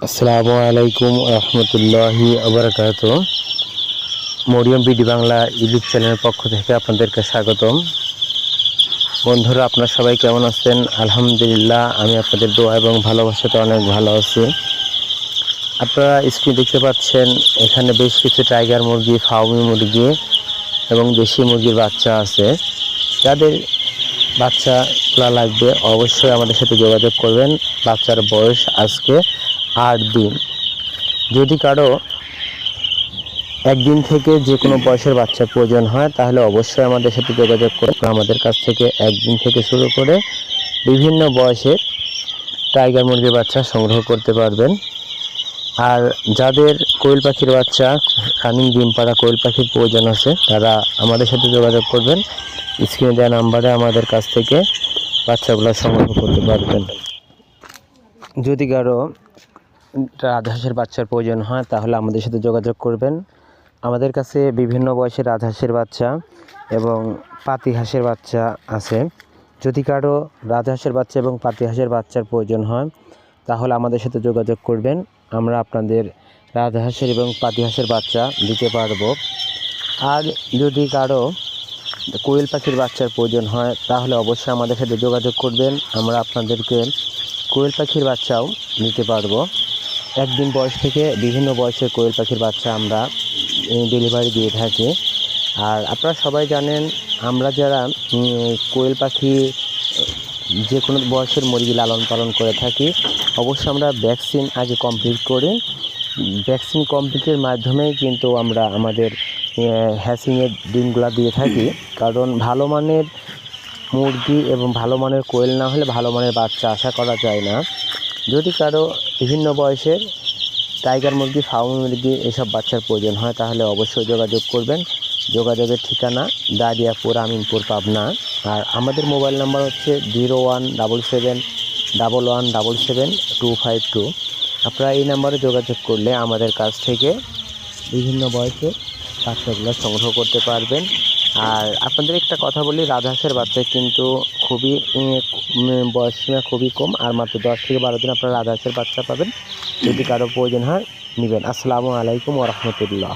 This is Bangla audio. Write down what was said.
আসসালামু আলাইকুম রহমতুল্লাহি আবরাকাত। মরিয়ম বিডি বাংলা ইউটিউব চ্যানেলের পক্ষ থেকে আপনাদেরকে স্বাগতম। বন্ধুরা, আপনারা সবাই কেমন আছেন? আলহামদুলিল্লাহ, আমি আপনাদের দোয়া এবং ভালোবাসাতে অনেক ভালো আছি। আপনারা স্ক্রিনে দেখতে পাচ্ছেন, এখানে বেশ কিছু টাইগার মুরগি, ফার্মি মুরগি এবং দেশি মুরগির বাচ্চা আছে। যাদের বাচ্চা তোলা লাগবে অবশ্যই আমাদের সাথে যোগাযোগ করবেন। বাচ্চার বয়স আজকে 8 দিন। যদি কারো একদিন থেকে যে কোনো বয়সের বাচ্চা প্রয়োজন হয় তাহলে অবশ্যই আমাদের সাথে যোগাযোগ করুন। আমাদের কাছ থেকে একদিন থেকে শুরু করে বিভিন্ন বয়সের টাইগার মুরগির বাচ্চা সংগ্রহ করতে পারবেন। আর যাদের কোয়েল পাখির বাচ্চা, রানিং ডিম পাড়া কোয়েল পাখির প্রয়োজন আছে, তারা আমাদের সাথে যোগাযোগ করবেন। স্ক্রিনে দেওয়া নাম্বারে আমাদের কাছ থেকে বাচ্চাগুলো সংগ্রহ করতে পারবেন। যদি কারো রাজহাঁসের বাচ্চার প্রয়োজন হয় তাহলে আমাদের সাথে যোগাযোগ করবেন। আমাদের কাছে বিভিন্ন বয়সের রাজহাঁসের বাচ্চা এবং পাতি হাঁসের বাচ্চা আছে। যদি কারো রাজহাঁসের বাচ্চা এবং পাতি হাঁসের বাচ্চার প্রয়োজন হয় তাহলে আমাদের সাথে যোগাযোগ করবেন। আমরা আপনাদের রাজহাঁসের এবং পাতি হাঁসের বাচ্চা দিতে পারবো। আর যদি কারো কোয়েল পাখির বাচ্চার প্রয়োজন হয় তাহলে অবশ্যই আমাদের সাথে যোগাযোগ করবেন। আমরা আপনাদেরকে কোয়েল পাখির বাচ্চাও দিতে পারবো। একদিন বয়স থেকে বিভিন্ন বয়সের কোয়েল পাখির বাচ্চা আমরা ডেলিভারি দিয়ে থাকি। আর আপনারা সবাই জানেন, আমরা যারা কোয়েল পাখি যে কোনো বয়সের মুরগি লালন পালন করে থাকি, অবশ্যই আমরা ভ্যাকসিন আগে কমপ্লিট করি। ভ্যাকসিন কমপ্লিটের মাধ্যমেই কিন্তু আমরা আমাদের হ্যাচিংয়ের ডিমগুলো দিয়ে থাকি। কারণ ভালো মানের মুরগি এবং ভালো মানের কোয়েল না হলে ভালো মানের বাচ্চা আশা করা যায় না। যদি কারো বিভিন্ন বয়সের টাইগার মুরগি, ফার্মি মুরগি এসব বাচ্চার প্রয়োজন হয় তাহলে অবশ্যই যোগাযোগ করবেন। যোগাযোগের ঠিকানা দারিয়াপুর, আমিনপুর, পাবনা। আর আমাদের মোবাইল নাম্বার হচ্ছে 01771177 252। আপনারা এই নাম্বারে যোগাযোগ করলে আমাদের কাছ থেকে বিভিন্ন বয়সের বাচ্চাগুলো সংগ্রহ করতে পারবেন। আর আপনাদের একটা কথা বলি, রাজহাঁসের বাচ্চা কিন্তু খুবই বয়স সীমা খুবই কম, আর মাত্র 10 থেকে 12 দিন আপনারা রাজহাঁসের বাচ্চা পাবেন। যদি কারো প্রয়োজন হয় নেবেন। আসসালামু আলাইকুম ওয়া রাহমাতুল্লাহ।